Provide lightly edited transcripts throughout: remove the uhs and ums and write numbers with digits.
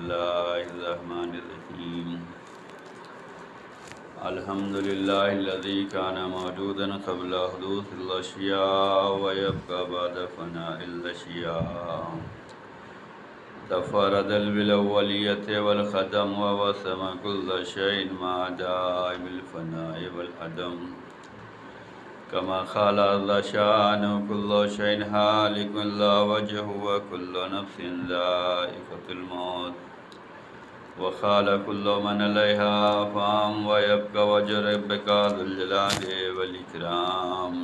الله الرحمن الرحيم الحمد لله الذي كان موجودا قبل حدوث الأشياء ويبقى بعد فناء الأشياء تفرد بالأولية والختم ووسم كل شيء مع دائم الفناء والعدم كما قال الله شأنه كل شيء هالك إلا وجهه وكل نفس ذائقة الموت وقال كل من عليها فان ويبقى وجه ربك ذو الجلال والإكرام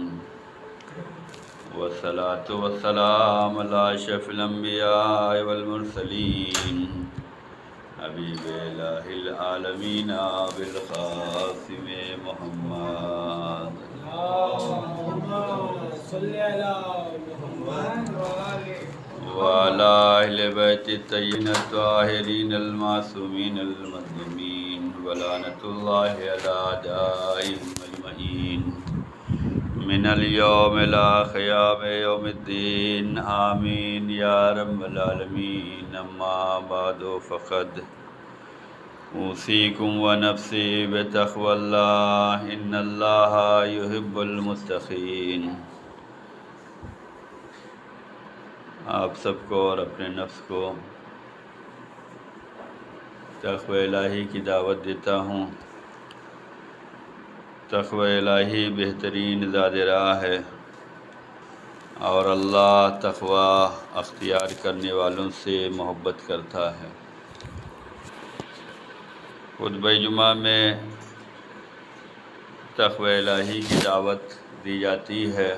والصلاة والسلام على أشرف الأنبياء والمرسلين حبيب إله العالمين بالقاسم محمد وعلى أهل بيت الطيبين الطاهرين المعصومين المظلومين ولعنة الله على أعدائهم أجمعين من اليوم إلى قيام يوم الدين آمين يا رب العالمين أما بعد فقد أوصيكم ونفسي بتقوى الله إن الله يحب المتقين۔ آپ سب کو اور اپنے نفس کو تقوی الہی کی دعوت دیتا ہوں۔ تقوی الہی بہترین زاد راہ ہے اور اللہ تقوی اختیار کرنے والوں سے محبت کرتا ہے۔ خطبہ جمعہ میں تقوی الہی کی دعوت دی جاتی ہے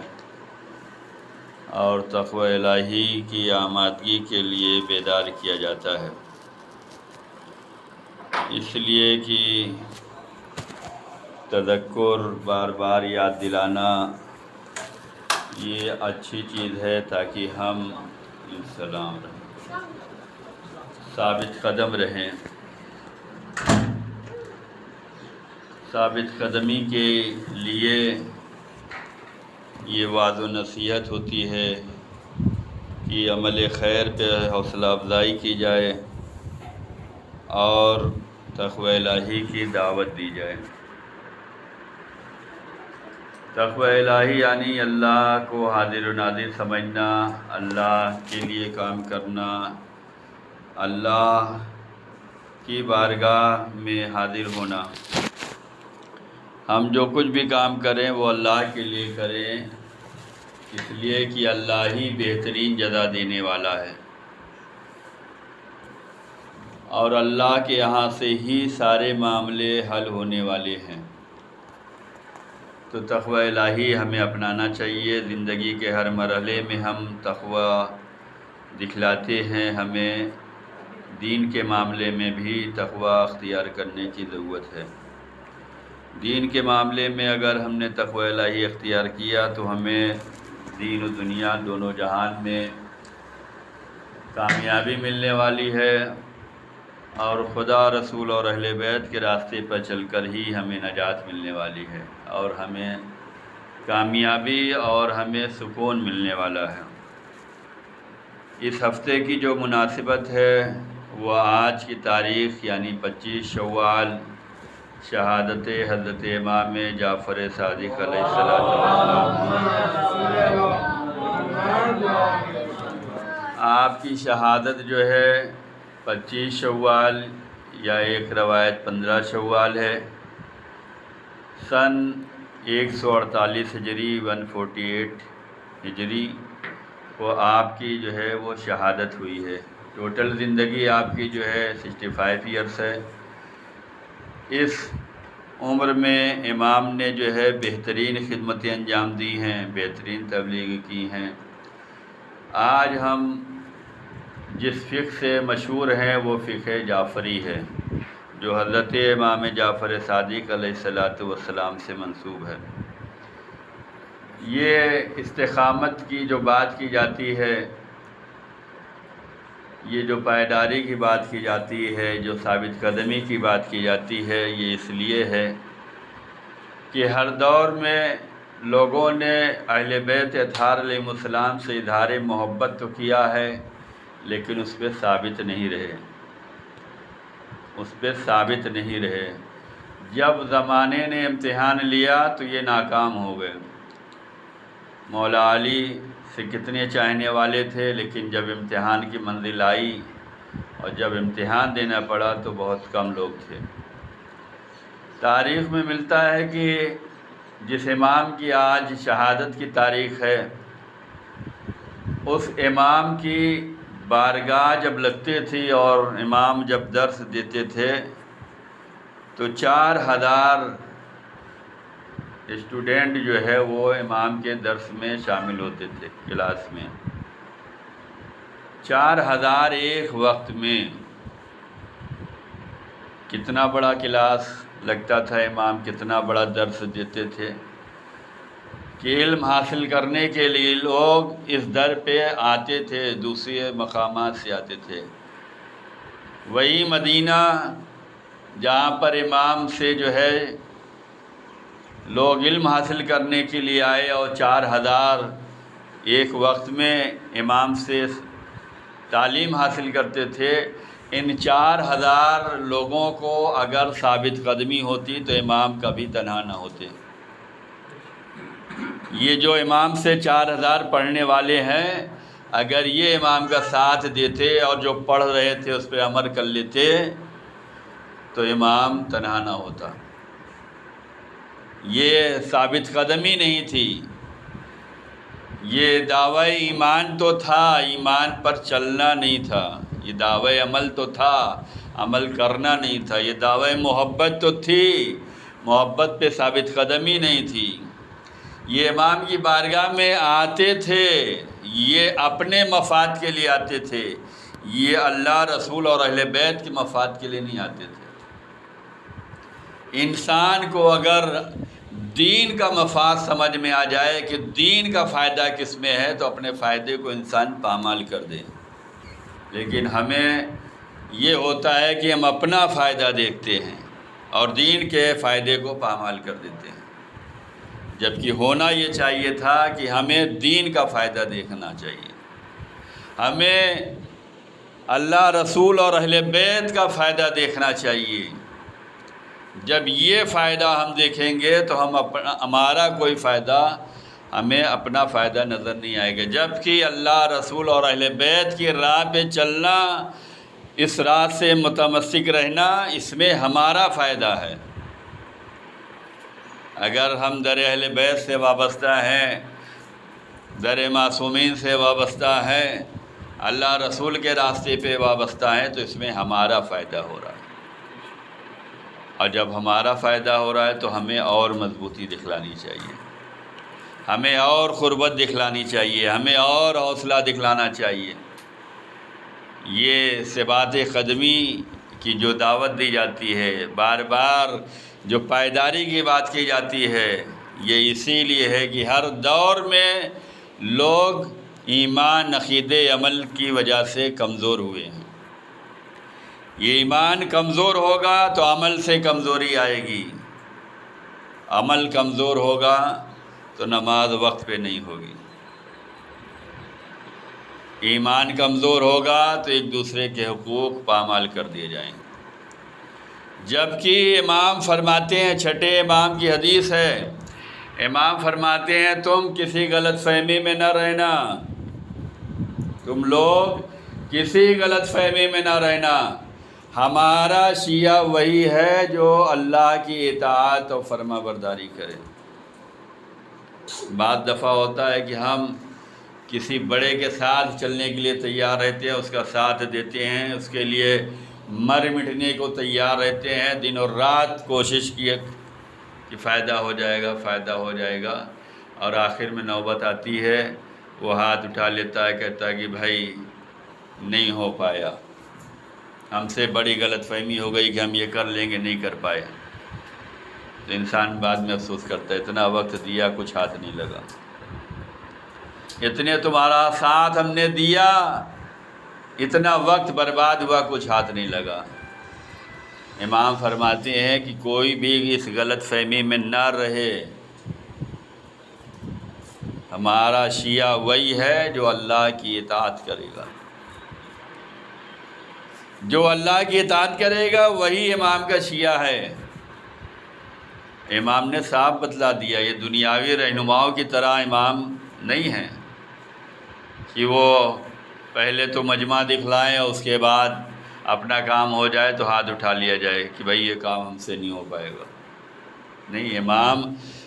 اور تقوی الہی کی آمادگی کے لیے بیدار کیا جاتا ہے، اس لیے کہ تذکر بار بار یاد دلانا یہ اچھی چیز ہے تاکہ ہم ثابت قدم رہیں۔ ثابت قدمی کے لیے یہ وعظ و نصیحت ہوتی ہے کہ عمل خیر پہ حوصلہ افزائی کی جائے اور تقوی الہی کی دعوت دی جائے۔ تقوی الہی یعنی اللہ کو حاضر و ناظر سمجھنا، اللہ کے لیے کام کرنا، اللہ کی بارگاہ میں حاضر ہونا۔ ہم جو کچھ بھی کام کریں وہ اللہ کے لیے کریں، اس لیے کہ اللہ ہی بہترین جزا دینے والا ہے اور اللہ کے یہاں سے ہی سارے معاملے حل ہونے والے ہیں۔ تو تقوی الہی ہمیں اپنانا چاہیے۔ زندگی کے ہر مرحلے میں ہم تقوی دکھلاتے ہیں، ہمیں دین کے معاملے میں بھی تقوی اختیار کرنے کی ضرورت ہے۔ دین کے معاملے میں اگر ہم نے تقوی الہی اختیار کیا تو ہمیں دین و دنیا دونوں جہان میں کامیابی ملنے والی ہے اور خدا، رسول اور اہل بیت کے راستے پر چل کر ہی ہمیں نجات ملنے والی ہے اور ہمیں کامیابی اور ہمیں سکون ملنے والا ہے۔ اس ہفتے کی جو مناسبت ہے وہ آج کی تاریخ یعنی 25 شوال شہادت حضرت امام جعفر صادق علیہ السلام۔ آپ کی شہادت جو ہے 25 شوال یا ایک روایت 15 شوال ہے، سن 148 ہجری 148 ہجری کو آپ کی جو ہے وہ شہادت ہوئی ہے۔ ٹوٹل زندگی آپ کی جو ہے 65 ایئرس ہے۔ اس عمر میں امام نے جو ہے بہترین خدمتیں انجام دی ہیں، بہترین تبلیغ کی ہیں۔ آج ہم جس فقہ سے مشہور ہیں وہ فقہ جعفری ہے جو حضرت امام جعفر صادق علیہ السلام سے منسوب ہے۔ یہ استقامت کی جو بات کی جاتی ہے، یہ جو پائیداری کی بات کی جاتی ہے، جو ثابت قدمی کی بات کی جاتی ہے، یہ اس لیے ہے کہ ہر دور میں لوگوں نے اہل بیت اطہار علیہ السلام سے اظہار محبت تو کیا ہے لیکن اس پہ ثابت نہیں رہے۔ اس پہ ثابت نہیں رہے۔ جب زمانے نے امتحان لیا تو یہ ناکام ہو گئے۔ مولا علی سے کتنے چاہنے والے تھے، لیکن جب امتحان کی منزل آئی اور جب امتحان دینا پڑا تو بہت کم لوگ تھے۔ تاریخ میں ملتا ہے کہ جس امام کی آج شہادت کی تاریخ ہے، اس امام کی بارگاہ جب لگتے تھی اور امام جب درس دیتے تھے تو 4000 اسٹوڈنٹ جو ہے وہ امام کے درس میں شامل ہوتے تھے، کلاس میں 4000 ایک وقت میں۔ کتنا بڑا کلاس لگتا تھا، امام کتنا بڑا درس دیتے تھے کہ علم حاصل کرنے کے لیے لوگ اس در پہ آتے تھے، دوسرے مقامات سے آتے تھے۔ وہی مدینہ جہاں پر امام سے جو ہے لوگ علم حاصل کرنے کے لیے آئے اور 4000 ایک وقت میں امام سے تعلیم حاصل کرتے تھے، ان 4000 لوگوں کو اگر ثابت قدمی ہوتی تو امام کبھی تنہا نہ ہوتے۔ یہ جو امام سے 4000 پڑھنے والے ہیں، اگر یہ امام کا ساتھ دیتے اور جو پڑھ رہے تھے اس پہ عمل کر لیتے تو امام تنہا نہ ہوتا۔ یہ ثابت قدمی نہیں تھی، یہ دعوی ایمان تو تھا، ایمان پر چلنا نہیں تھا۔ یہ دعوی عمل تو تھا، عمل کرنا نہیں تھا۔ یہ دعوی محبت تو تھی، محبت پہ ثابت قدمی نہیں تھی۔ یہ امام کی بارگاہ میں آتے تھے، یہ اپنے مفاد کے لیے آتے تھے، یہ اللہ رسول اور اہل بیت کے مفاد کے لیے نہیں آتے تھے۔ انسان کو اگر دین کا مفاد سمجھ میں آ جائے کہ دین کا فائدہ کس میں ہے تو اپنے فائدے کو انسان پامال کر دے، لیکن ہمیں یہ ہوتا ہے کہ ہم اپنا فائدہ دیکھتے ہیں اور دین کے فائدے کو پامال کر دیتے ہیں، جبکہ ہونا یہ چاہیے تھا کہ ہمیں دین کا فائدہ دیکھنا چاہیے، ہمیں اللہ رسول اور اہل بیت کا فائدہ دیکھنا چاہیے۔ جب یہ فائدہ ہم دیکھیں گے تو ہمارا کوئی فائدہ، ہمیں اپنا فائدہ نظر نہیں آئے گا، جبکہ اللہ رسول اور اہل بیت کی راہ پہ چلنا، اس راہ سے متمسک رہنا، اس میں ہمارا فائدہ ہے۔ اگر ہم در اہل بیت سے وابستہ ہیں، در معصومین سے وابستہ ہیں، اللہ رسول کے راستے پہ وابستہ ہیں تو اس میں ہمارا فائدہ ہو رہا ہے، اور جب ہمارا فائدہ ہو رہا ہے تو ہمیں اور مضبوطی دکھلانی چاہیے، ہمیں اور قربت دکھلانی چاہیے، ہمیں اور حوصلہ دکھلانا چاہیے۔ یہ ثبات قدمی کی جو دعوت دی جاتی ہے، بار بار جو پائیداری کی بات کی جاتی ہے، یہ اسی لیے ہے کہ ہر دور میں لوگ ایمان، عقیدے، عمل کی وجہ سے کمزور ہوئے ہیں۔ یہ ایمان کمزور ہوگا تو عمل سے کمزوری آئے گی، عمل کمزور ہوگا تو نماز وقت پہ نہیں ہوگی، ایمان کمزور ہوگا تو ایک دوسرے کے حقوق پامال کر دیے جائیں گے۔ جبکہ امام فرماتے ہیں، چھٹے امام کی حدیث ہے، امام فرماتے ہیں تم کسی غلط فہمی میں نہ رہنا، تم لوگ کسی غلط فہمی میں نہ رہنا، ہمارا شیعہ وہی ہے جو اللہ کی اطاعت اور فرما برداری کرے۔ بعض دفعہ ہوتا ہے کہ ہم کسی بڑے کے ساتھ چلنے کے لیے تیار رہتے ہیں، اس کا ساتھ دیتے ہیں، اس کے لیے مر مٹنے کو تیار رہتے ہیں، دن اور رات کوشش کی کہ فائدہ ہو جائے گا، فائدہ ہو جائے گا، اور آخر میں نوبت آتی ہے، وہ ہاتھ اٹھا لیتا ہے، کہتا ہے کہ بھائی نہیں ہو پایا، ہم سے بڑی غلط فہمی ہو گئی کہ ہم یہ کر لیں گے، نہیں کر پائے، تو انسان بعد میں افسوس کرتا ہے اتنا وقت دیا، کچھ ہاتھ نہیں لگا، اتنے تمہارا ساتھ ہم نے دیا، اتنا وقت برباد ہوا، کچھ ہاتھ نہیں لگا۔ امام فرماتے ہیں کہ کوئی بھی اس غلط فہمی میں نہ رہے، ہمارا شیعہ وہی ہے جو اللہ کی اطاعت کرے گا۔ جو اللہ کی اطاعت کرے گا وہی امام کا شیعہ ہے۔ امام نے صاف بتلا دیا، یہ دنیاوی رہنماؤں کی طرح امام نہیں ہیں کہ وہ پہلے تو مجمع دکھلائیں اور اس کے بعد اپنا کام ہو جائے تو ہاتھ اٹھا لیا جائے کہ بھائی یہ کام ہم سے نہیں ہو پائے گا۔ نہیں، امام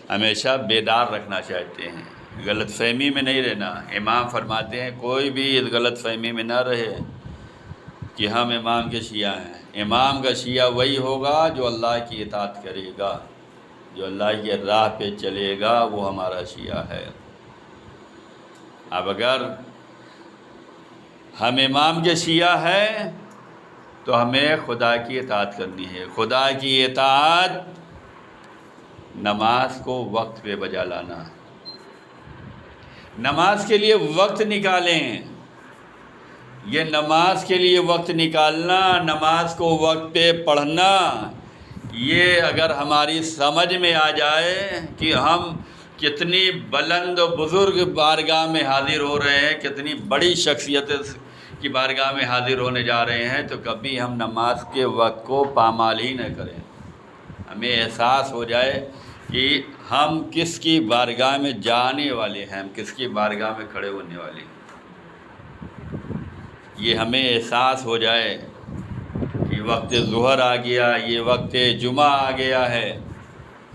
ہمیشہ بیدار رکھنا چاہتے ہیں، غلط فہمی میں نہیں رہنا۔ امام فرماتے ہیں کوئی بھی اس غلط فہمی میں نہ رہے کہ ہم امام کے شیعہ ہیں۔ امام کا شیعہ وہی ہوگا جو اللہ کی اطاعت کرے گا، جو اللہ کی راہ پہ چلے گا، وہ ہمارا شیعہ ہے۔ اب اگر ہم امام کے شیعہ ہیں تو ہمیں خدا کی اطاعت کرنی ہے۔ خدا کی اطاعت، نماز کو وقت پہ بجا لانا، نماز کے لیے وقت نکالیں۔ یہ نماز کے لیے وقت نکالنا، نماز کو وقت پہ پڑھنا، یہ اگر ہماری سمجھ میں آ جائے کہ ہم کتنی بلند و بزرگ بارگاہ میں حاضر ہو رہے ہیں، کتنی بڑی شخصیت کی بارگاہ میں حاضر ہونے جا رہے ہیں، تو کبھی ہم نماز کے وقت کو پامال ہی نہ کریں۔ ہمیں احساس ہو جائے کہ ہم کس کی بارگاہ میں جانے والے ہیں، ہم کس کی بارگاہ میں کھڑے ہونے والے ہیں۔ یہ ہمیں احساس ہو جائے کہ وقت ظہر آ گیا، یہ وقت جمعہ آ گیا ہے،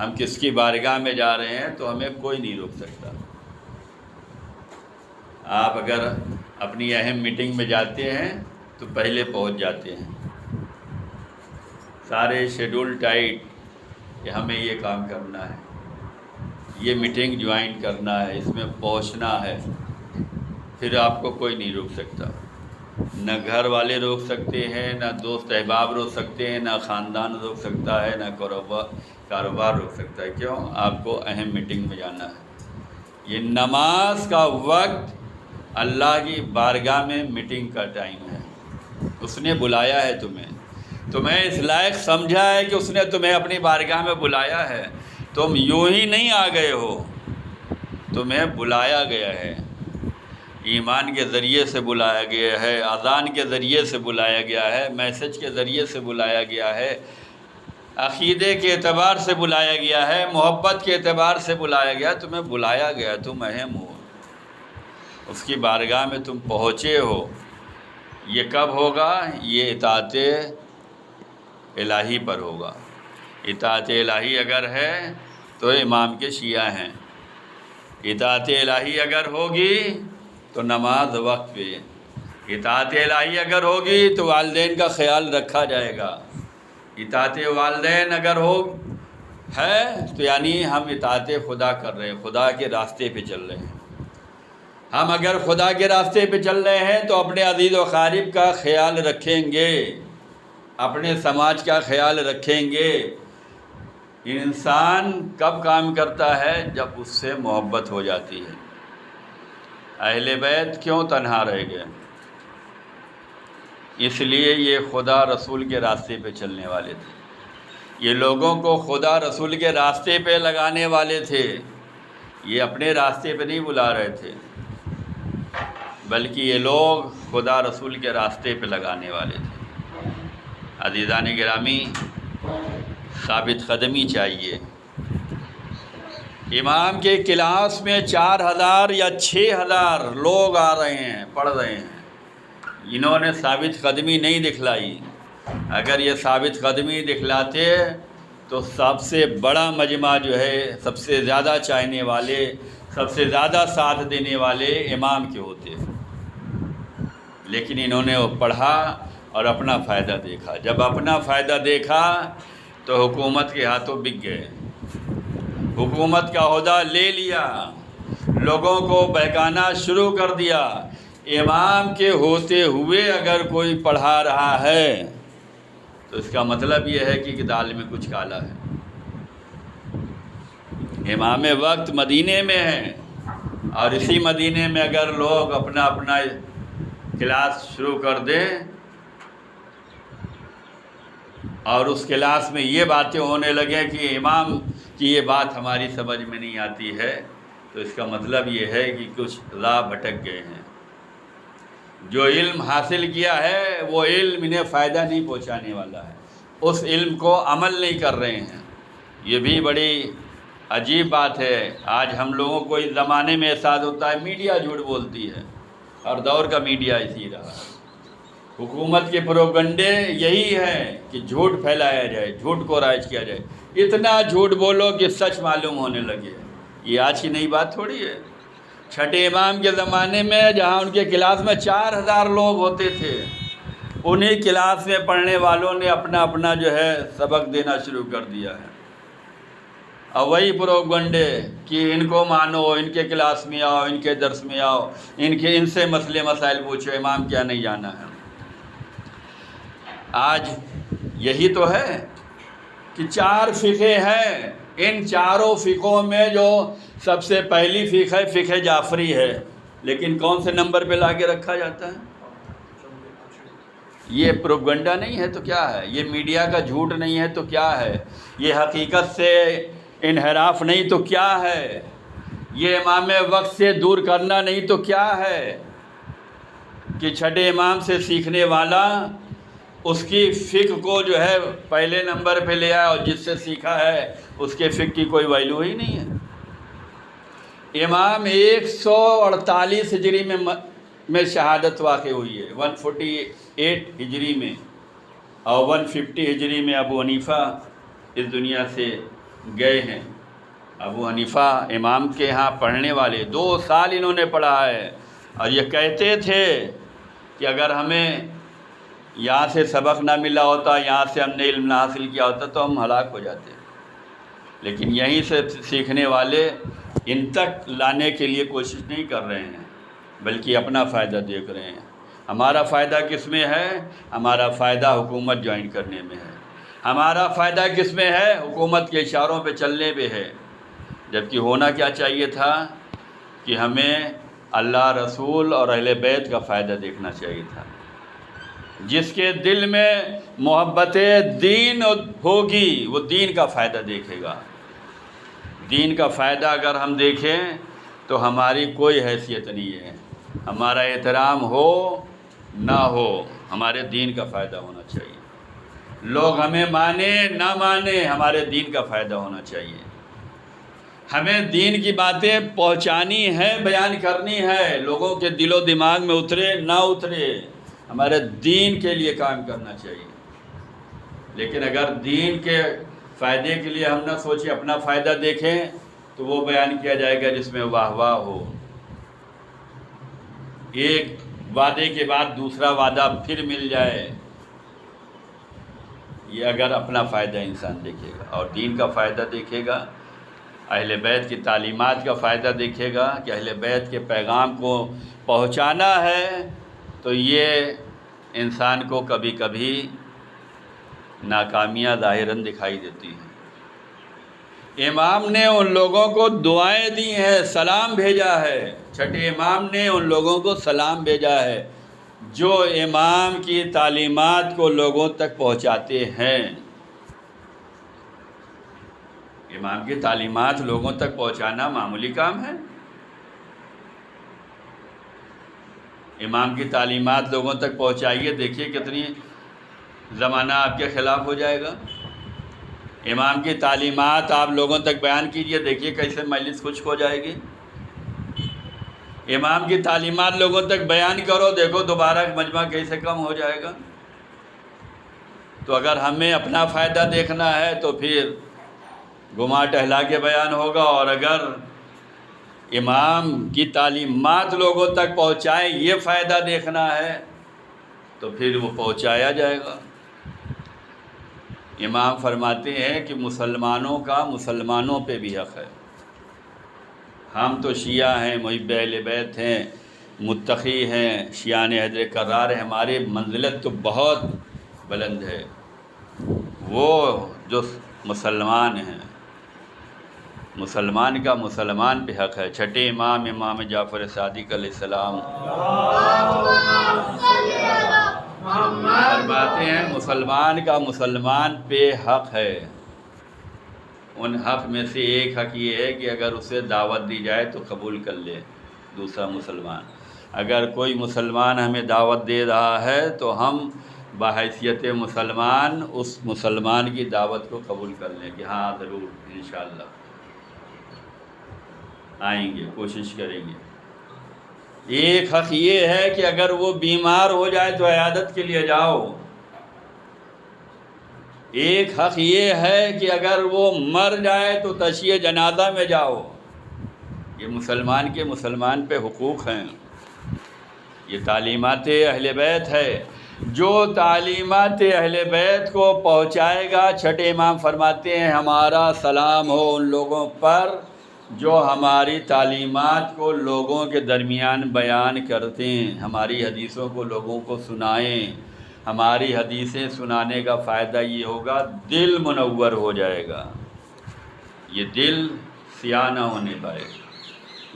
ہم کس کی بارگاہ میں جا رہے ہیں، تو ہمیں کوئی نہیں روک سکتا۔ آپ اگر اپنی اہم میٹنگ میں جاتے ہیں تو پہلے پہنچ جاتے ہیں، سارے شیڈول ٹائٹ کہ ہمیں یہ کام کرنا ہے، یہ میٹنگ جوائن کرنا ہے، اس میں پہنچنا ہے، پھر آپ کو کوئی نہیں روک سکتا۔ نہ گھر والے روک سکتے ہیں، نہ دوست احباب روک سکتے ہیں، نہ خاندان روک سکتا ہے، نہ کاروبار روک سکتا ہے۔ کیوں؟ آپ کو اہم میٹنگ میں جانا ہے۔ یہ نماز کا وقت اللہ کی بارگاہ میں میٹنگ کا ٹائم ہے۔ اس نے بلایا ہے تمہیں اس لائق سمجھا ہے کہ اس نے تمہیں اپنی بارگاہ میں بلایا ہے۔ تم یوں ہی نہیں آ گئے ہو، تمہیں بلایا گیا ہے، ایمان کے ذریعے سے بلایا گیا ہے، اذان کے ذریعے سے بلایا گیا ہے، میسج کے ذریعے سے بلایا گیا ہے، عقیدے کے اعتبار سے بلایا گیا ہے، محبت کے اعتبار سے بلایا گیا، تمہیں بلایا گیا، تم اہم ہو، اس کی بارگاہ میں تم پہنچے ہو۔ یہ کب ہوگا؟ یہ اطاعت الہی پر ہوگا۔ اطاعت الہی اگر ہے تو امام کے شیعہ ہیں، اطاعت الہی اگر ہوگی تو نماز وقت پہ، اطاعت الہی اگر ہوگی تو والدین کا خیال رکھا جائے گا، اطاعت والدین اگر ہے تو یعنی ہم اطاعت خدا کر رہے ہیں، خدا کے راستے پہ چل رہے ہیں۔ ہم اگر خدا کے راستے پہ چل رہے ہیں تو اپنے عزیز و اقارب کا خیال رکھیں گے، اپنے سماج کا خیال رکھیں گے۔ انسان کب کام کرتا ہے؟ جب اس سے محبت ہو جاتی ہے۔ اہل بیت کیوں تنہا رہ گئے؟ اس لیے یہ خدا رسول کے راستے پہ چلنے والے تھے، یہ لوگوں کو خدا رسول کے راستے پہ لگانے والے تھے، یہ اپنے راستے پہ نہیں بلا رہے تھے، بلکہ یہ لوگ خدا رسول کے راستے پہ لگانے والے تھے۔ عزیزان گرامی، ثابت قدمی چاہیے۔ امام کے کلاس میں 4000 یا 6000 لوگ آ رہے ہیں، پڑھ رہے ہیں، انہوں نے ثابت قدمی نہیں دکھلائی۔ اگر یہ ثابت قدمی دکھلاتے تو سب سے بڑا مجمع جو ہے، سب سے زیادہ چاہنے والے، سب سے زیادہ ساتھ دینے والے امام کے ہوتے، لیکن انہوں نے وہ پڑھا اور اپنا فائدہ دیکھا۔ جب اپنا فائدہ دیکھا تو حکومت کے ہاتھوں بک گئے، حکومت کا عہدہ لے لیا، لوگوں کو بہکانا شروع کر دیا۔ امام کے ہوتے ہوئے اگر کوئی پڑھا رہا ہے تو اس کا مطلب یہ ہے کہ دال میں کچھ کالا ہے۔ امام وقت مدینے میں ہے، اور اسی مدینے میں اگر لوگ اپنا اپنا کلاس شروع کر دیں اور اس کلاس میں یہ باتیں ہونے لگیں کہ امام کی یہ بات ہماری سمجھ میں نہیں آتی ہے، تو اس کا مطلب یہ ہے کہ کچھ راہ بھٹک گئے ہیں۔ جو علم حاصل کیا ہے وہ علم انہیں فائدہ نہیں پہنچانے والا ہے، اس علم کو عمل نہیں کر رہے ہیں۔ یہ بھی بڑی عجیب بات ہے۔ آج ہم لوگوں کو اس زمانے میں احساس ہوتا ہے میڈیا جھوٹ بولتی ہے، ہر دور کا میڈیا اسی رہا ہے۔ حکومت کے پروپیگنڈے یہی ہے کہ جھوٹ پھیلایا جائے، جھوٹ کو رائج کیا جائے، اتنا جھوٹ بولو کہ سچ معلوم ہونے لگے۔ یہ آج کی نئی بات تھوڑی ہے۔ چھٹے امام کے زمانے میں جہاں ان کے کلاس میں 4000 لوگ ہوتے تھے، انہی کلاس میں پڑھنے والوں نے اپنا اپنا جو ہے سبق دینا شروع کر دیا ہے، اور وہی پروپیگنڈے کہ ان کو مانو، ان کے کلاس میں آؤ، ان کے درس میں آؤ، ان سے مسئلے مسائل پوچھو، امام کیا نہیں جانا ہے۔ آج یہی تو ہے کہ 4 فقہ ہیں، ان چاروں فقہوں میں جو سب سے پہلی فقہ ہے فقہ جعفری ہے، لیکن کون سے نمبر پہ لا کے رکھا جاتا ہے؟ یہ پروپیگنڈا نہیں ہے تو کیا ہے؟ یہ میڈیا کا جھوٹ نہیں ہے تو کیا ہے؟ یہ حقیقت سے انحراف نہیں تو کیا ہے؟ یہ امام وقت سے دور کرنا نہیں تو کیا ہے؟ کہ چھٹے امام سے سیکھنے والا اس کی فقہ کو جو ہے پہلے نمبر پہ لے آیا، اور جس سے سیکھا ہے اس کے فقہ کی کوئی ویلیو ہی نہیں ہے۔ امام 148 ہجری میں شہادت واقع ہوئی ہے، 148 ہجری میں، اور 150 ہجری میں ابو حنیفہ اس دنیا سے گئے ہیں۔ ابو حنیفہ امام کے ہاں پڑھنے والے 2 سال انہوں نے پڑھا ہے، اور یہ کہتے تھے کہ اگر ہمیں یہاں سے سبق نہ ملا ہوتا، یہاں سے ہم نے علم نہ حاصل کیا ہوتا تو ہم ہلاک ہو جاتے، لیکن یہیں سے سیکھنے والے ان تک لانے کے لیے کوشش نہیں کر رہے ہیں، بلکہ اپنا فائدہ دیکھ رہے ہیں۔ ہمارا فائدہ کس میں ہے؟ ہمارا فائدہ حکومت جوائن کرنے میں ہے۔ ہمارا فائدہ کس میں ہے؟ حکومت کے اشاروں پہ چلنے پہ ہے۔ جبکہ ہونا کیا چاہیے تھا کہ ہمیں اللہ، رسول اور اہل بیت کا فائدہ دیکھنا چاہیے تھا۔ جس کے دل میں محبت دین ہوگی وہ دین کا فائدہ دیکھے گا۔ دین کا فائدہ اگر ہم دیکھیں تو ہماری کوئی حیثیت نہیں ہے، ہمارا احترام ہو نہ ہو، ہمارے دین کا فائدہ ہونا چاہیے۔ لوگ ہمیں مانیں نہ مانیں، ہمارے دین کا فائدہ ہونا چاہیے۔ ہمیں دین کی باتیں پہنچانی ہے، بیان کرنی ہے، لوگوں کے دل و دماغ میں اترے نہ اترے، ہمارے دین کے لیے کام کرنا چاہیے۔ لیکن اگر دین کے فائدے کے لیے ہم نہ سوچیں، اپنا فائدہ دیکھیں، تو وہ بیان کیا جائے گا جس میں واہ واہ ہو، ایک وعدے کے بعد دوسرا وعدہ پھر مل جائے۔ یہ اگر اپنا فائدہ انسان دیکھے گا، اور دین کا فائدہ دیکھے گا، اہل بیت کی تعلیمات کا فائدہ دیکھے گا کہ اہل بیت کے پیغام کو پہنچانا ہے، تو یہ انسان کو کبھی کبھی ناکامیاں ظاہراً دکھائی دیتی ہیں۔ امام نے ان لوگوں کو دعائیں دی ہیں، سلام بھیجا ہے۔ چھٹے امام نے ان لوگوں کو سلام بھیجا ہے جو امام کی تعلیمات کو لوگوں تک پہنچاتے ہیں۔ امام کی تعلیمات لوگوں تک پہنچانا معمولی کام ہے؟ امام کی تعلیمات لوگوں تک پہنچائیے، دیکھیے کتنی زمانہ آپ کے خلاف ہو جائے گا۔ امام کی تعلیمات آپ لوگوں تک بیان کیجئے، دیکھیے کیسے مجلس خشک ہو جائے گی۔ امام کی تعلیمات لوگوں تک بیان کرو، دیکھو دوبارہ مجمع کیسے کم ہو جائے گا۔ تو اگر ہمیں اپنا فائدہ دیکھنا ہے تو پھر گھما ٹہلا کے بیان ہوگا، اور اگر امام کی تعلیمات لوگوں تک پہنچائیں یہ فائدہ دیکھنا ہے تو پھر وہ پہنچایا جائے گا۔ امام فرماتے ہیں کہ مسلمانوں کا مسلمانوں پہ بھی حق ہے۔ ہم تو شیعہ ہیں، محب اہل بیت ہیں، متقی ہیں، شیعان حیدر کرار ہیں، ہماری منزلت تو بہت بلند ہے۔ وہ جو مسلمان ہیں، مسلمان کا مسلمان پہ حق ہے۔ چھٹے امام امام جعفر صادق علیہ السلام فرماتے ہیں مسلمان کا مسلمان پہ حق ہے۔ ان حق میں سے ایک حق یہ ہے کہ اگر اسے دعوت دی جائے تو قبول کر لے دوسرا مسلمان۔ اگر کوئی مسلمان ہمیں دعوت دے رہا ہے تو ہم بحیثیت مسلمان اس مسلمان کی دعوت کو قبول کر لیں کہ ہاں ضرور انشاءاللہ آئیں گے، کوشش کریں گے۔ ایک حق یہ ہے کہ اگر وہ بیمار ہو جائے تو عیادت کے لیے جاؤ، ایک حق یہ ہے کہ اگر وہ مر جائے تو تشییع جنازہ میں جاؤ۔ یہ مسلمان کے مسلمان پہ حقوق ہیں، یہ تعلیمات اہل بیت ہے۔ جو تعلیمات اہل بیت کو پہنچائے گا، چھٹے امام فرماتے ہیں ہمارا سلام ہو ان لوگوں پر جو ہماری تعلیمات کو لوگوں کے درمیان بیان کرتے ہیں، ہماری حدیثوں کو لوگوں کو سنائیں۔ ہماری حدیثیں سنانے کا فائدہ یہ ہوگا دل منور ہو جائے گا، یہ دل سیاہ نہ ہونے پائے،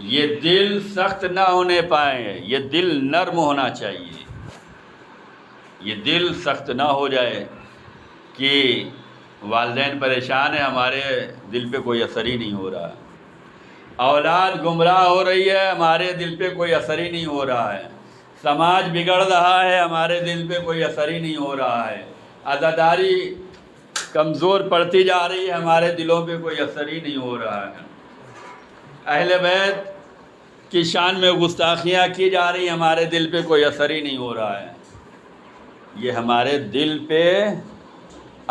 یہ دل سخت نہ ہونے پائے، یہ دل نرم ہونا چاہیے، یہ دل سخت نہ ہو جائے کہ والدین پریشان ہیں ہمارے دل پہ کوئی اثر ہی نہیں ہو رہا، اولاد گمراہ ہو رہی ہے ہمارے دل پہ کوئی اثر ہی نہیں ہو رہا ہے، سماج بگڑ رہا ہے ہمارے دل پہ کوئی اثر ہی نہیں ہو رہا ہے، عزاداری کمزور پڑتی جا رہی ہے ہمارے دلوں پہ کوئی اثر ہی نہیں ہو رہا ہے، اہل بیت کی شان میں گستاخیاں کی جا رہی ہیں ہمارے دل پہ کوئی اثر ہی نہیں ہو رہا ہے۔ یہ ہمارے دل پہ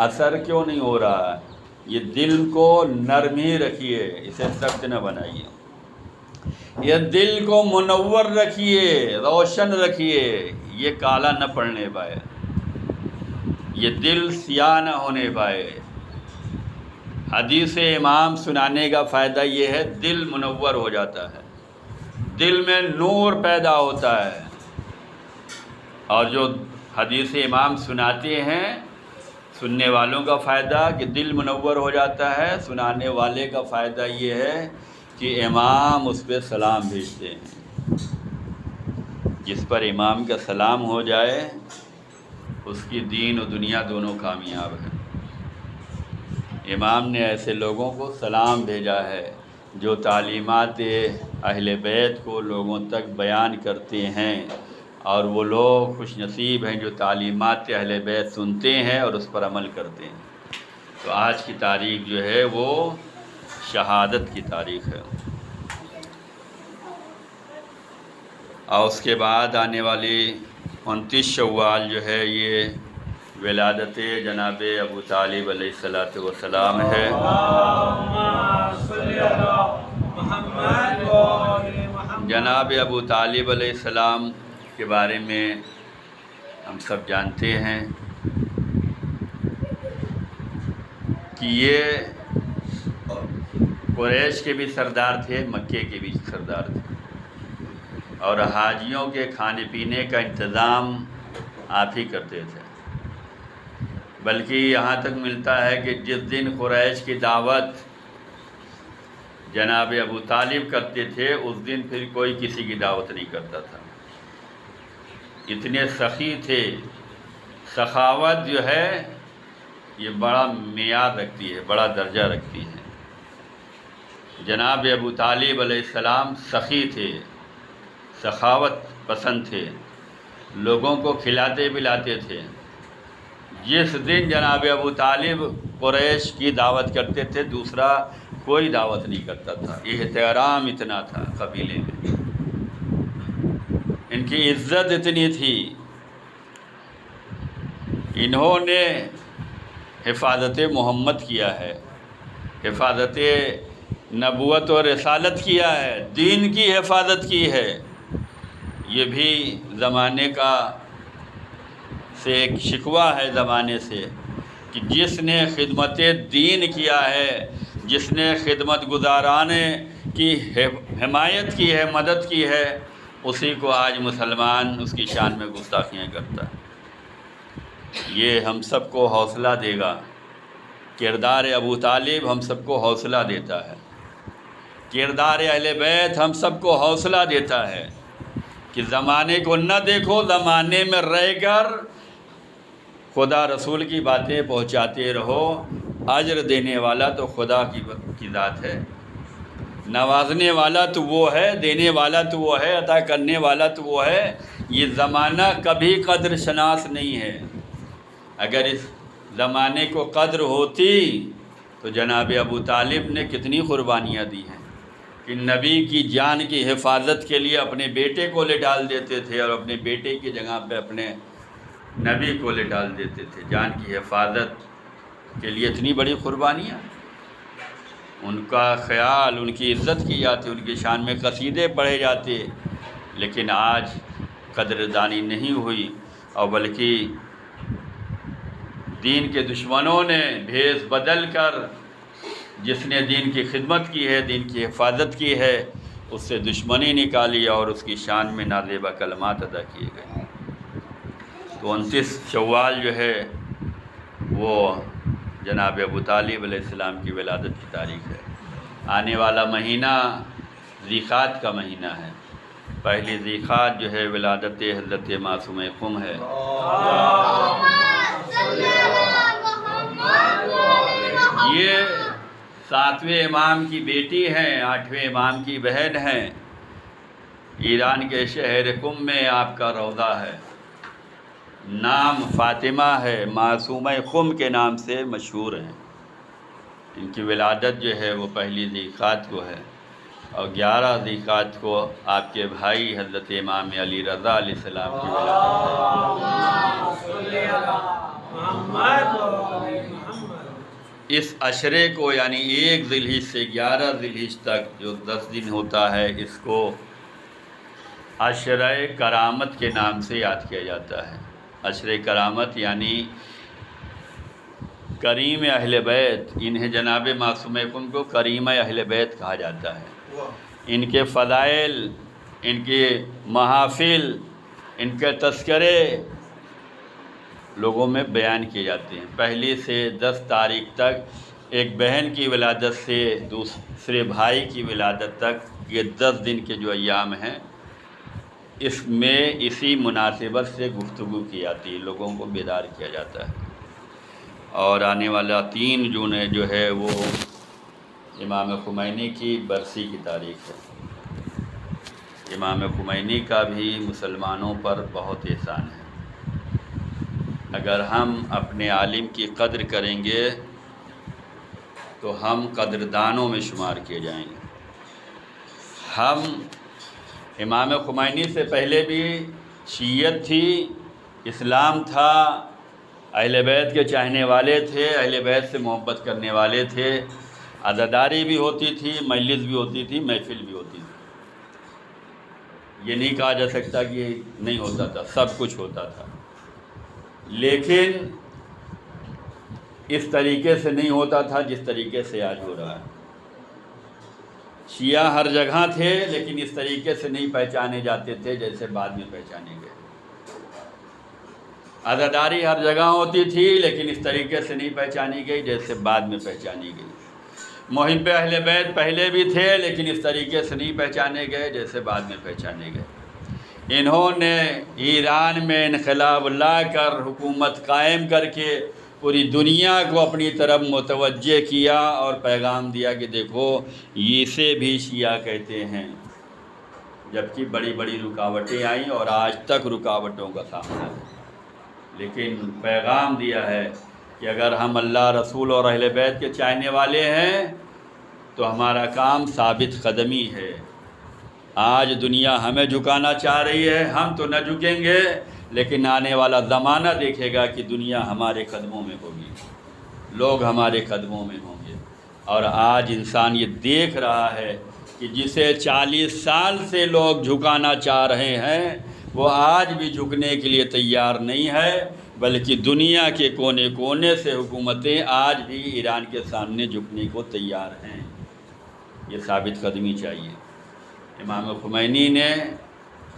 اثر کیوں نہیں ہو رہا ہے؟ یہ دل کو نرم ہی رکھیے، اسے سخت نہ بنائیے، یہ دل کو منور رکھیے، روشن رکھیے، یہ کالا نہ پڑنے پائے، یہ دل سیاہ نہ ہونے پائے۔ حدیث امام سنانے کا فائدہ یہ ہے دل منور ہو جاتا ہے، دل میں نور پیدا ہوتا ہے، اور جو حدیث امام سناتے ہیں سننے والوں کا فائدہ کہ دل منور ہو جاتا ہے، سنانے والے کا فائدہ یہ ہے کہ امام اس پہ سلام بھیجتے ہیں، جس پر امام کا سلام ہو جائے اس کی دین و دنیا دونوں کامیاب ہیں۔ امام نے ایسے لوگوں کو سلام بھیجا ہے جو تعلیمات اہل بیت کو لوگوں تک بیان کرتے ہیں، اور وہ لوگ خوش نصیب ہیں جو تعلیمات اہل بیت سنتے ہیں اور اس پر عمل کرتے ہیں۔ تو آج کی تاریخ جو ہے وہ شہادت کی تاریخ ہے، اور اس کے بعد آنے والی 29 شوال جو ہے یہ ولادت جناب ابو طالب علیہ السلام ہے۔ جناب ابو طالب علیہ السلام کے بارے میں ہم سب جانتے ہیں کہ یہ قریش کے بھی سردار تھے، مکے کے بھی سردار تھے، اور حاجیوں کے کھانے پینے کا انتظام آپ ہی کرتے تھے، بلکہ یہاں تک ملتا ہے کہ جس دن قریش کی دعوت جناب ابو طالب کرتے تھے اس دن پھر کوئی کسی کی دعوت نہیں کرتا تھا، اتنے سخی تھے۔ سخاوت جو ہے یہ بڑا معیار رکھتی ہے، بڑا درجہ رکھتی ہے۔ جناب ابو طالب علیہ السلام سخی تھے، سخاوت پسند تھے، لوگوں کو کھلاتے پلاتے تھے۔ جس دن جناب ابو طالب قریش کی دعوت کرتے تھے دوسرا کوئی دعوت نہیں کرتا تھا، احترام اتنا تھا قبیلے میں، ان کی عزت اتنی تھی۔ انہوں نے حفاظت محمد کیا ہے، حفاظت نبوت و رسالت کیا ہے، دین کی حفاظت کی ہے۔ یہ بھی زمانے کا سے ایک شکوہ ہے زمانے سے کہ جس نے خدمت دین کیا ہے، جس نے خدمت گزارانے کی حمایت کی ہے، مدد کی ہے، اسی کو آج مسلمان اس کی شان میں گستاخیاں کرتا ہے۔ یہ ہم سب کو حوصلہ دے گا، کردار ابو طالب ہم سب کو حوصلہ دیتا ہے، کردار اہل بیت ہم سب کو حوصلہ دیتا ہے کہ زمانے کو نہ دیکھو، زمانے میں رہ کر خدا رسول کی باتیں پہنچاتے رہو، اجر دینے والا تو خدا کی ذات ہے۔ نوازنے والا تو وہ ہے، دینے والا تو وہ ہے، عطا کرنے والا تو وہ ہے۔ یہ زمانہ کبھی قدر شناس نہیں ہے۔ اگر اس زمانے کو قدر ہوتی تو جناب ابو طالب نے کتنی قربانیاں دی ہیں کہ نبی کی جان کی حفاظت کے لیے اپنے بیٹے کو لے ڈال دیتے تھے، اور اپنے بیٹے کی جگہ پہ اپنے نبی کو لے ڈال دیتے تھے جان کی حفاظت کے لیے۔ اتنی بڑی قربانیاں، ان کا خیال، ان کی عزت کی جاتی، ان کی شان میں قصیدے پڑھے جاتے، لیکن آج قدردانی نہیں ہوئی، اور بلکہ دین کے دشمنوں نے بھیس بدل کر جس نے دین کی خدمت کی ہے، دین کی حفاظت کی ہے، اس سے دشمنی نکالی اور اس کی شان میں نازیبا کلمات ادا کیے گئے۔ تو 29 شوال جو ہے وہ جناب ابو طالب علیہ السلام کی ولادت کی تاریخ ہے۔ آنے والا مہینہ ذیقات کا مہینہ ہے۔ پہلی ذیقات جو ہے ولادت حضرت معصوم قم ہے۔ یہ 7ویں امام کی بیٹی ہیں، 8ویں امام کی بہن ہیں۔ ایران کے شہر قم میں آپ کا روضہ ہے، نام فاطمہ ہے، معصومہ قم کے نام سے مشہور ہیں۔ ان کی ولادت جو ہے وہ پہلی ذیقات کو ہے، اور 11 ذیقات کو آپ کے بھائی حضرت امام علی رضا علیہ السلام کی ولادت ہے۔ اس عشرے کو یعنی 1 ذی الحجہ سے 11 ذی الحجہ تک جو 10 دن ہوتا ہے، اس کو عشرہ کرامت کے نام سے یاد کیا جاتا ہے۔ عشرہ کرامت یعنی کریم اہل بیت، انہیں جناب معصوم قم کو کریم اہل بیت کہا جاتا ہے۔ ان کے فضائل، ان کے محافل، ان کے تذکرے لوگوں میں بیان کیے جاتے ہیں۔ پہلی سے 10 تاریخ تک ایک بہن کی ولادت سے دوسرے بھائی کی ولادت تک، یہ 10 دن کے جو ایام ہیں، اس میں اسی مناسبت سے گفتگو کی جاتی ہے، لوگوں کو بیدار کیا جاتا ہے۔ اور آنے والا 3 جون جو ہے وہ امام خمینی کی برسی کی تاریخ ہے۔ امام خمینی کا بھی مسلمانوں پر بہت احسان ہے۔ اگر ہم اپنے عالم کی قدر کریں گے تو ہم قدردانوں میں شمار کیے جائیں گے۔ ہم امام خمینی سے پہلے بھی شیعت تھی، اسلام تھا، اہل بیت کے چاہنے والے تھے، اہل بیت سے محبت کرنے والے تھے، عزاداری بھی ہوتی تھی، مجلس بھی ہوتی تھی، محفل بھی ہوتی تھی۔ یہ نہیں کہا جا سکتا کہ نہیں ہوتا تھا، سب کچھ ہوتا تھا، لیکن اس طریقے سے نہیں ہوتا تھا جس طریقے سے آج ہو رہا ہے۔ شیعہ ہر جگہ تھے، لیکن اس طریقے سے نہیں پہچانے جاتے تھے جیسے بعد میں پہچانے گئے۔ عزاداری ہر جگہ ہوتی تھی، لیکن اس طریقے سے نہیں پہچانی گئی جیسے بعد میں پہچانی گئی۔ محب اہل بیت پہلے بھی تھے، لیکن اس طریقے سے نہیں پہچانے گئے جیسے بعد میں پہچانے گئے۔ انہوں نے ایران میں انقلاب لا کر، حکومت قائم کر کے پوری دنیا کو اپنی طرف متوجہ کیا اور پیغام دیا کہ دیکھو اسے بھی شیعہ کہتے ہیں، جبکہ بڑی بڑی رکاوٹیں آئیں اور آج تک رکاوٹوں کا سامنا ہے، لیکن پیغام دیا ہے کہ اگر ہم اللہ، رسول اور اہل بیت کے چاہنے والے ہیں تو ہمارا کام ثابت قدمی ہے۔ آج دنیا ہمیں جھکانا چاہ رہی ہے، ہم تو نہ جھکیں گے، لیکن آنے والا زمانہ دیکھے گا کہ دنیا ہمارے قدموں میں ہوگی، لوگ ہمارے قدموں میں ہوں گے۔ اور آج انسان یہ دیکھ رہا ہے کہ جسے 40 سال سے لوگ جھکانا چاہ رہے ہیں، وہ آج بھی جھکنے کے لیے تیار نہیں ہے، بلکہ دنیا کے کونے کونے سے حکومتیں آج بھی ایران کے سامنے جھکنے کو تیار ہیں۔ یہ ثابت قدمی چاہیے۔ امام خمینی نے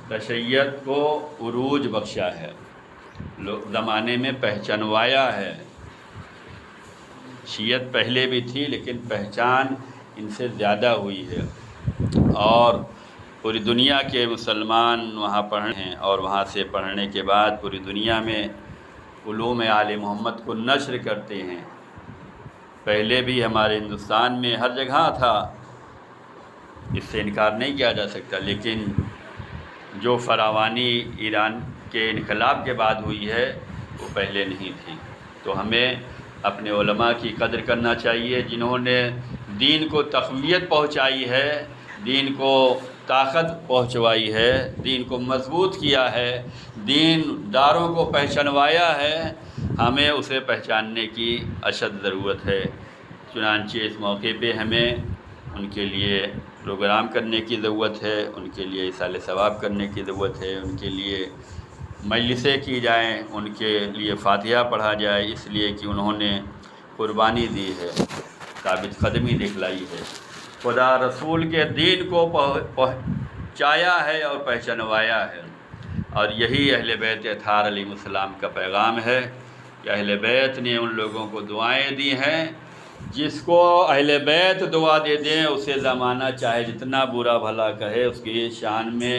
تشیعت کو عروج بخشا ہے، زمانے میں پہچانوایا ہے۔ شیعت پہلے بھی تھی، لیکن پہچان ان سے زیادہ ہوئی ہے، اور پوری دنیا کے مسلمان وہاں پڑھے ہیں، اور وہاں سے پڑھنے کے بعد پوری دنیا میں علوم آل محمد کو نشر کرتے ہیں۔ پہلے بھی ہمارے ہندوستان میں ہر جگہ تھا، اس سے انکار نہیں کیا جا سکتا، لیکن جو فراوانی ایران کے انقلاب کے بعد ہوئی ہے وہ پہلے نہیں تھی۔ تو ہمیں اپنے علماء کی قدر کرنا چاہیے جنہوں نے دین کو تقویت پہنچائی ہے، دین کو طاقت پہنچوائی ہے، دین کو مضبوط کیا ہے، دین داروں کو پہچانوایا ہے۔ ہمیں اسے پہچاننے کی اشد ضرورت ہے۔ چنانچہ اس موقع پہ ہمیں ان کے لیے پروگرام کرنے کی ضرورت ہے، ان کے لیے ایصال ثواب کرنے کی ضرورت ہے، ان کے لیے مجلسیں کی جائیں، ان کے لیے فاتحہ پڑھا جائے، اس لیے کہ انہوں نے قربانی دی ہے، ثابت قدمی دکھلائی ہے، خدا رسول کے دین کو پہنچایا ہے اور پہچانوایا ہے۔ اور یہی اہل بیت اطہار علیہ السلام کا پیغام ہے کہ اہل بیت نے ان لوگوں کو دعائیں دی ہیں، جس کو اہل بیت دعا دے دیں اسے زمانہ چاہے جتنا برا بھلا کہے، اس کی شان میں،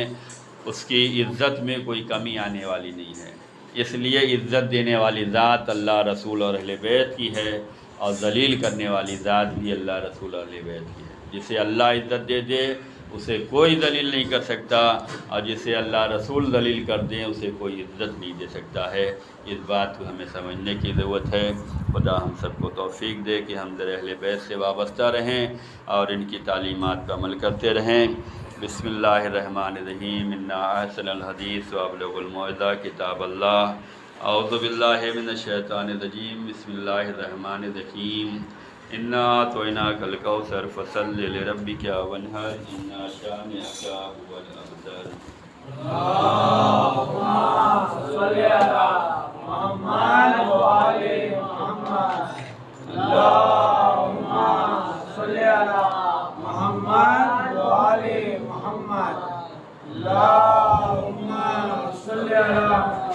اس کی عزت میں کوئی کمی آنے والی نہیں ہے۔ اس لیے عزت دینے والی ذات اللہ رسول اور اہل بیت کی ہے، اور ذلیل کرنے والی ذات بھی اللہ رسول اور اہل بیت کی ہے۔ جسے اللہ عزت دے دے اسے کوئی ذلیل نہیں کر سکتا، اور جسے اللہ رسول ذلیل کر دیں اسے کوئی عزت نہیں دے سکتا ہے۔ اس بات کو ہمیں سمجھنے کی ضرورت ہے۔ خدا ہم سب کو توفیق دے کہ ہم در اہل بیت سے وابستہ رہیں اور ان کی تعلیمات پر عمل کرتے رہیں۔ بسم اللہ الرحمن الرحیم، انا احسن الحدیث وابلغ الموعظہ کتاب اللہ، اعوذ باللہ من الشیطان الرجیم، بسم اللہ الرحمن الرحیم، انا اعطیناک الکوثر فصل لربک وانحر، ان شانئک هو الابتر۔ اللهم صل على محمد وآل محمد، اللهم صل على محمد وآل محمد، اللهم صل على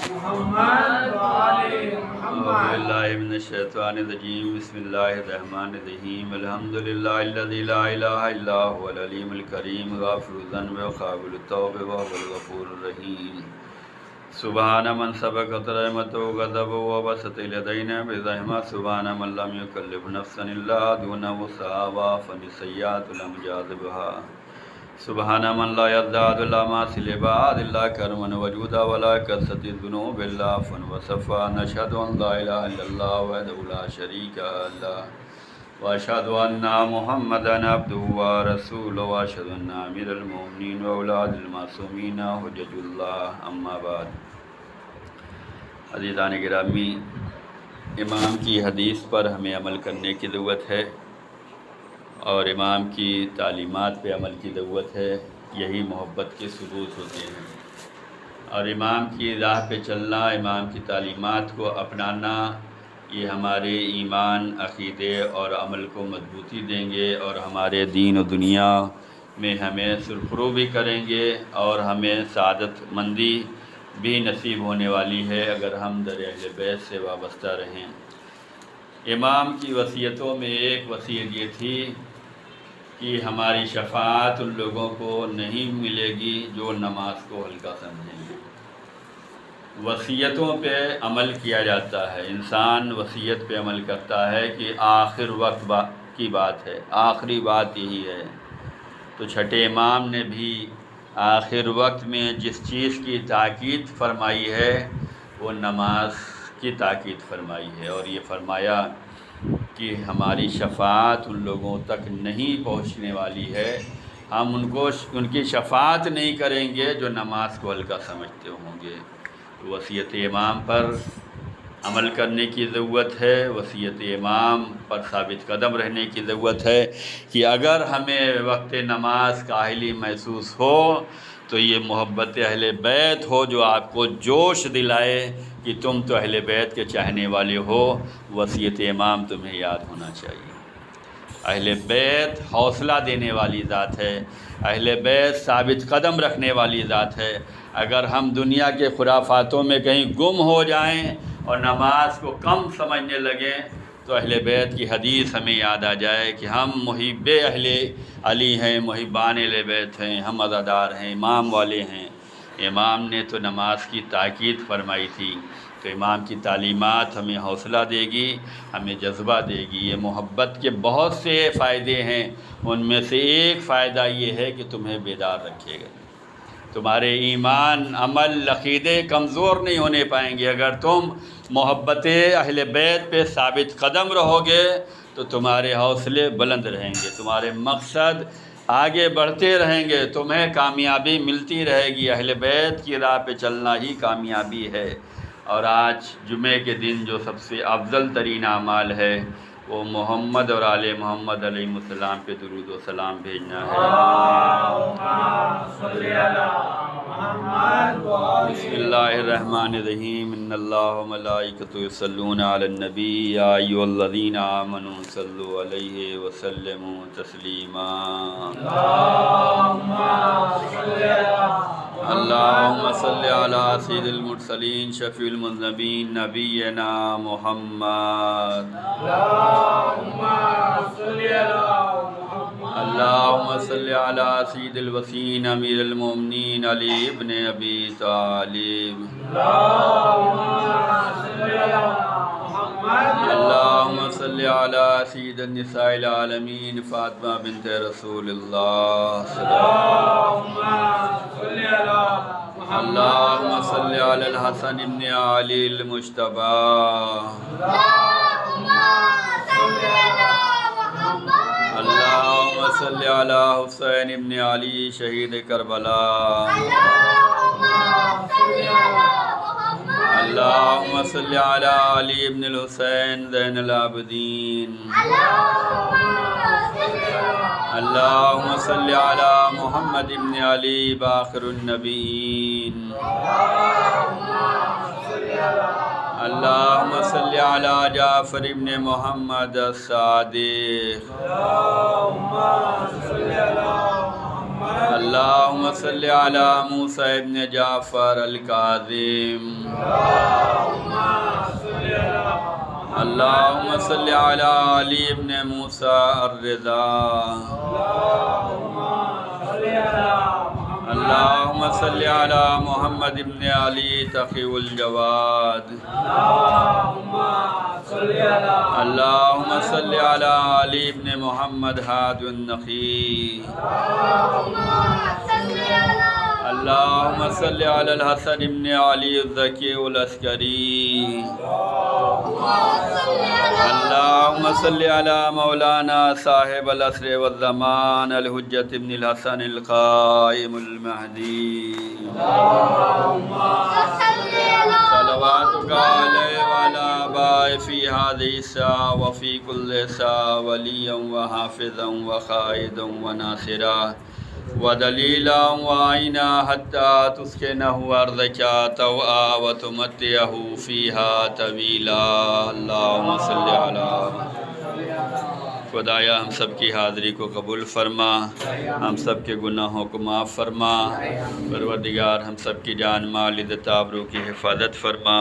محمد وآل اعوذ محمد۔ باللہ من الشیطان الرجیم، بسم اللہ الرحمن الرحیم، الحمدللہ الذی لا الہ الا هو العلیم الکریم، غافر الذنب وقابل التوب وهو الغفور الرحیم۔ سبحان من سبقت رحمتہ غضبہ وبسط الیدین برحمہ، سبحان من لم یکلف نفسا الا دون وسعها وعفن السیئات لم یعذبها، سبحان من لا یزداد الاماثل لبعد الا کرما وجودا ولا کثرت الذنوب الا عفوا وصفا، نشهد ان لا الہ الا اللہ وحدہ لا شریک لہ واشهد ان محمدا عبدہ ورسولہ واشهد ان امیر المؤمنین واولاد المعصومین حجج اللہ، اما بعد۔ عزیزان گرامی، امام کی حدیث پر ہمیں عمل کرنے کی ضرورت ہے، اور امام کی تعلیمات پہ عمل کی ضرورت ہے۔ یہی محبت کے ثبوت ہوتے ہیں، اور امام کی راہ پہ چلنا، امام کی تعلیمات کو اپنانا، یہ ہمارے ایمان، عقیدے اور عمل کو مضبوطی دیں گے، اور ہمارے دین و دنیا میں ہمیں سرخرو بھی کریں گے، اور ہمیں سعادت مندی بھی نصیب ہونے والی ہے اگر ہم در اہل بیت سے وابستہ رہیں۔ امام کی وصیتوں میں ایک وصیت یہ تھی کہ ہماری شفاعت ان لوگوں کو نہیں ملے گی جو نماز کو ہلکا سمجھیں گے۔ وصیتوں پہ عمل کیا جاتا ہے، انسان وصیت پہ عمل کرتا ہے کہ آخر وقت کی بات ہے، آخری بات یہی ہے۔ تو چھٹے امام نے بھی آخر وقت میں جس چیز کی تاکید فرمائی ہے وہ نماز کی تاکید فرمائی ہے، اور یہ فرمایا کہ ہماری شفاعت ان لوگوں تک نہیں پہنچنے والی ہے، ہم ان کی شفاعت نہیں کریں گے جو نماز کو ہلکا سمجھتے ہوں گے۔ وصیت امام پر عمل کرنے کی ضرورت ہے، وصیت امام پر ثابت قدم رہنے کی ضرورت ہے کہ اگر ہمیں وقت نماز کاہلی محسوس ہو تو یہ محبت اہل بیت ہو جو آپ کو جوش دلائے کہ تم تو اہل بیت کے چاہنے والے ہو۔ وصیت امام تمہیں یاد ہونا چاہیے۔ اہل بیت حوصلہ دینے والی ذات ہے، اہل بیت ثابت قدم رکھنے والی ذات ہے۔ اگر ہم دنیا کے خرافاتوں میں کہیں گم ہو جائیں اور نماز کو کم سمجھنے لگیں تو اہل بیت کی حدیث ہمیں یاد آ جائے کہ ہم محب اہل علی ہیں، محبان اہل بیت ہیں، ہم عزادار ہیں، امام والے ہیں۔ امام نے تو نماز کی تاکید فرمائی تھی، تو تو امام کی تعلیمات ہمیں حوصلہ دے گی، ہمیں جذبہ دے گی۔ یہ محبت کے بہت سے فائدے ہیں، ان میں سے ایک فائدہ یہ ہے کہ تمہیں بیدار رکھے گا۔ تمہارے ایمان، عمل، عقیدے کمزور نہیں ہونے پائیں گے۔ اگر تم محبت اہل بیت پہ ثابت قدم رہو گے تو تمہارے حوصلے بلند رہیں گے، تمہارے مقصد آگے بڑھتے رہیں گے، تمہیں کامیابی ملتی رہے گی۔ اہل بیت کی راہ پہ چلنا ہی کامیابی ہے۔ اور آج جمعے کے دن جو سب سے افضل ترین اعمال ہے وہ محمد اور آل محمد علیہ السلام پہ درود و سلام بھیجنا ہے۔ بسم اللہ الرحمن الرحیم، ان اللہ و ملائکتہ یصلون علی النبی یا ایھا الذین آمنوا صلوا علیہ وسلموا تسلیما۔ اللہم صل علی سید المرسلین شفیع المذنبین نبینا محمد۔ اللہم صل علی سید الوصین امیر المومنین علی ابن ابی طالب۔ اللہم صل علی سید النساء العالمین فاطمہ بنت رسول اللہ۔ اللہم صل علی الحسن ابن علی المجتبی۔ اللہم صل علی حسین ابن علی شہید کربلا۔ اللہم صل علی علی ابن الحسین زین العابدین۔ اللہم صل علی محمد ابن علی باقر النبیین۔ اللہم صل علی جعفر ابن محمد الصادق۔ اللہم صل علی موسیٰ ابن جعفر الکاظم۔ اللہم صل علی علی ابن موسیٰ الرضا۔ اللہم صل علی محمد ابن علی تقی الجواد۔ اللہم صل علی علی ابن محمد ہاد النقی۔ اللہم صل علی الحسن ابن علی الذکی العسکری۔ اللہم صل علی مولانا صاحب العصر والزمان الحجۃ ابن الحسن القائم المہدی۔ صلواتک علیہ وعلی آبائہ فی ہذہ الساعۃ وفی کل ساعۃ ولیا وحافظا وقائدا وناصرا ودلیلا وعینا حتی تسکنہ ارضک طوعا وتمتعہ فیہا طویلا۔ اللہم صل علی۔ خدایا ہم سب کی حاضری کو قبول فرما، ہم سب کے گناہوں کو معاف فرما۔ پروردگار ہم سب کی جان مال عزت آبرو کی حفاظت فرما،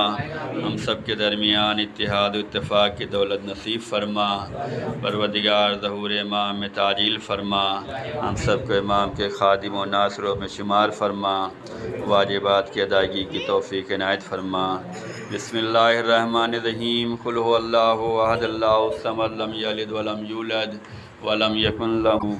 ہم سب کے درمیان اتحاد و اتفاق کی دولت نصیب فرما۔ پروردگار ظہور امام میں تعجیل فرما، ہم سب کو امام کے خادم و ناصروں میں شمار فرما، واجبات کی ادائیگی کی توفیق عنایت فرما۔ بسم اللہ الرحمن الرحیم، قل هو اللہ احد اللہ الصمد لم یلد ولم یولد ولم یکن لہ